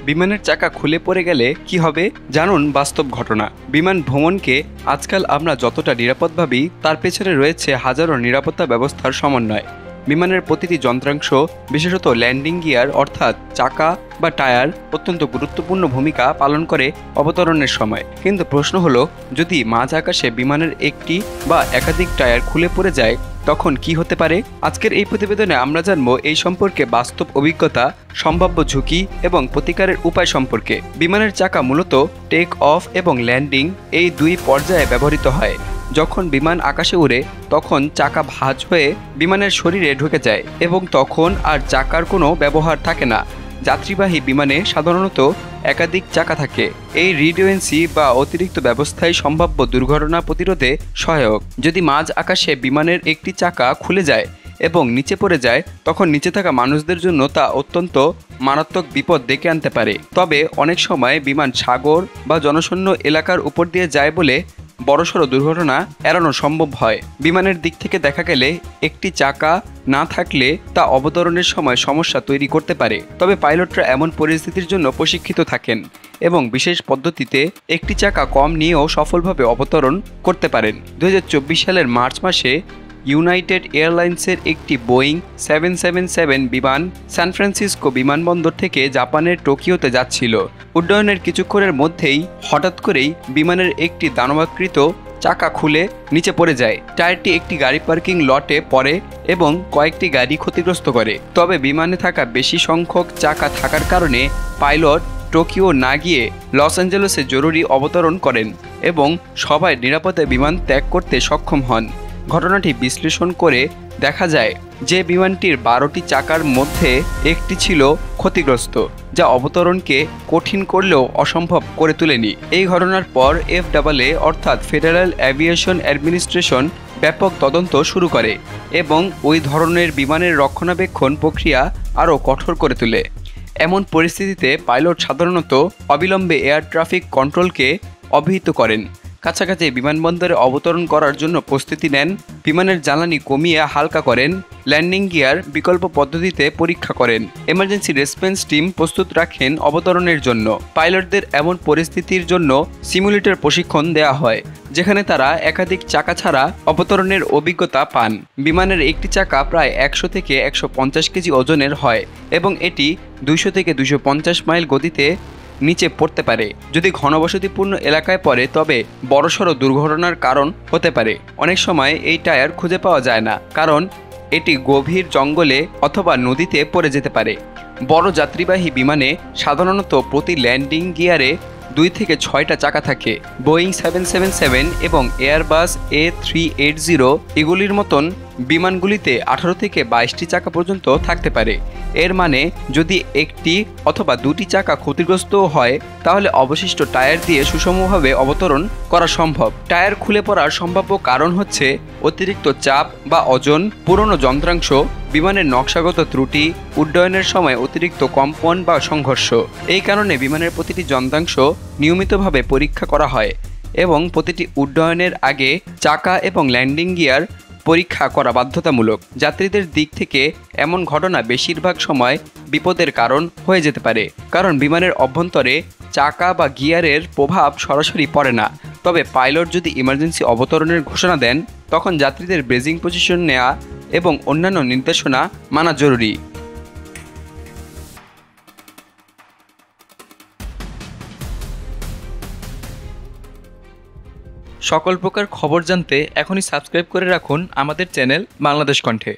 বিমানের চাকা খুলে পড়ে গেলে কি হবে জানুন বাস্তব ঘটনা। বিমান ভ্রমণকে আজকাল আমরা যতটা নিরাপদ ভাবি তার পেছনে রয়েছে হাজারো নিরাপত্তা ব্যবস্থার সমন্বয়। বিমানের প্রতিটি যন্ত্রাংশ, বিশেষত ল্যান্ডিং গিয়ার অর্থাৎ চাকা বা টায়ার, অত্যন্ত গুরুত্বপূর্ণ ভূমিকা পালন করে অবতরণের সময়। কিন্তু প্রশ্ন হলো, যদি মাঝ আকাশে বিমানের একটি বা একাধিক টায়ার খুলে পড়ে যায় তখন কি হতে পারে? আজকের এই প্রতিবেদনে আমরা জানবো এই সম্পর্কে বাস্তব অভিজ্ঞতা, সম্ভাব্য ঝুঁকি এবং প্রতিকারের উপায় সম্পর্কে। বিমানের চাকা মূলত টেক অফ এবং ল্যান্ডিং এই দুই পর্যায়ে ব্যবহৃত হয়। যখন বিমান আকাশে উড়ে তখন চাকা ভাঁজ হয়ে বিমানের শরীরে ঢুকে যায় এবং তখন আর চাকার কোনো ব্যবহার থাকে না। যাত্রীবাহী বিমানে সাধারণত একাধিক চাকা থাকে। এই রিডুয়েন্সি বা অতিরিক্ত ব্যবস্থায় সম্ভাব্য দুর্ঘটনা প্রতিরোধে সহায়ক। যদি মাঝ আকাশে বিমানের একটি চাকা খুলে যায় এবং নিচে পড়ে যায় তখন নিচে থাকা মানুষদের জন্য তা অত্যন্ত মারাত্মক বিপদ ডেকে আনতে পারে। তবে অনেক সময় বিমান সাগর বা জনশূন্য এলাকার উপর দিয়ে যায় বলে বড়সড় দুর্ঘটনা এড়ানো সম্ভব হয়। বিমানের দিক থেকে দেখা গেলে একটি চাকা না থাকলে তা অবতরণের সময় সমস্যা তৈরি করতে পারে। তবে পাইলটরা এমন পরিস্থিতির জন্য প্রশিক্ষিত থাকেন এবং বিশেষ পদ্ধতিতে একটি চাকা কম নিয়েও সফলভাবে অবতরণ করতে পারেন। 2024 সালের মার্চ মাসে ইউনাইটেড এয়ারলাইন্সের একটি বোয়িং 777 বিমান সান ফ্রান্সিসকো বিমানবন্দর থেকে জাপানের টোকিওতে যাচ্ছিল। উড্ডয়নের কিছুক্ষণের মধ্যেই হঠাৎ করেই বিমানের একটি দানবাকৃত চাকা খুলে নিচে পড়ে যায়। টায়ারটি একটি গাড়ি পার্কিং লটে পড়ে এবং কয়েকটি গাড়ি ক্ষতিগ্রস্ত করে। তবে বিমানে থাকা বেশি সংখ্যক চাকা থাকার কারণে পাইলট টোকিও না গিয়ে লস অ্যাঞ্জেলেসে জরুরি অবতরণ করেন এবং সবাই নিরাপদে বিমান ত্যাগ করতে সক্ষম হন। ঘটনাটি বিশ্লেষণ করে দেখা যায় যে বিমানটির 12টি চাকার মধ্যে একটি ছিল ক্ষতিগ্রস্ত, যা অবতরণকে কঠিন করলেও অসম্ভব করে তোলেনি। এই ঘটনার পর FAA অর্থাৎ ফেডারেল এভিয়েশন অ্যাডমিনিস্ট্রেশন ব্যাপক তদন্ত শুরু করে এবং ওই ধরনের বিমানের রক্ষণাবেক্ষণ প্রক্রিয়া আরও কঠোর করে তোলে। এমন পরিস্থিতিতে পাইলট সাধারণত অবিলম্বে এয়ার ট্রাফিক কন্ট্রোলকে অবহিত করেন, কাছাকাছি বিমানবন্দরে অবতরণ করার জন্য প্রস্তুতি নেন, বিমানের জ্বালানি কমিয়ে হালকা করেন, ল্যান্ডিং গিয়ার বিকল্প পদ্ধতিতে পরীক্ষা করেন, এমার্জেন্সি রেসপন্স টিম প্রস্তুত রাখেন অবতরণের জন্য। পাইলটদের এমন পরিস্থিতির জন্য সিমুলেটর প্রশিক্ষণ দেওয়া হয়, যেখানে তারা একাধিক চাকা ছাড়া অবতরণের অভিজ্ঞতা পান। বিমানের একটি চাকা প্রায় 100 থেকে 150 কেজি ওজনের হয় এবং এটি 200 থেকে 250 মাইল গতিতে নিচে পড়তে পারে। যদি ঘনবসতিপূর্ণ এলাকায় পড়ে তবে বড়সড় দুর্ঘটনার কারণ হতে পারে। অনেক সময় এই টায়ার খুঁজে পাওয়া যায় না, কারণ এটি গভীর জঙ্গলে অথবা নদীতে পড়ে যেতে পারে। বড় যাত্রীবাহী বিমানে সাধারণত প্রতি ল্যান্ডিং গিয়ারে 2 থেকে 6টা চাকা থাকে। বোয়িং 777 এবং এয়ারবাস A380 এগুলির মতন বিমানগুলিতে 18 থেকে 22টি চাকা পর্যন্ত থাকতে পারে। এর মানে যদি একটি অথবা 2টি চাকা ক্ষতিগ্রস্ত হয় তাহলে অবশিষ্ট টায়ার দিয়ে সুষমভাবে অবতরণ করা সম্ভব। টায়ার খুলে পড়ার সম্ভাব্য কারণ হচ্ছে অতিরিক্ত চাপ বা ওজন, পুরনো যন্ত্রাংশ, বিমানের নকশাগত ত্রুটি, উড্ডয়নের সময় অতিরিক্ত কম্পন বা সংঘর্ষ। এই কারণে বিমানের প্রতিটি যন্ত্রাংশ নিয়মিতভাবে পরীক্ষা করা হয় এবং প্রতিটি উড্ডয়নের আগে চাকা এবং ল্যান্ডিং গিয়ার পরীক্ষা করা বাধ্যতামূলক। যাত্রীদের দিক থেকে এমন ঘটনা বেশিরভাগ সময় বিপদের কারণ হয়ে যেতে পারে, কারণ বিমানের অভ্যন্তরে চাকা বা গিয়ারের প্রভাব সরাসরি পড়ে না। তবে পাইলট যদি ইমার্জেন্সি অবতরণের ঘোষণা দেন তখন যাত্রীদের ব্রেজিং পজিশন নেওয়া এবং অন্যান্য নির্দেশনা মানা জরুরি। সকল প্রকার খবর জানতে এখনই সাবস্ক্রাইব করে রাখুন আমাদের চ্যানেল বাংলাদেশ কণ্ঠে।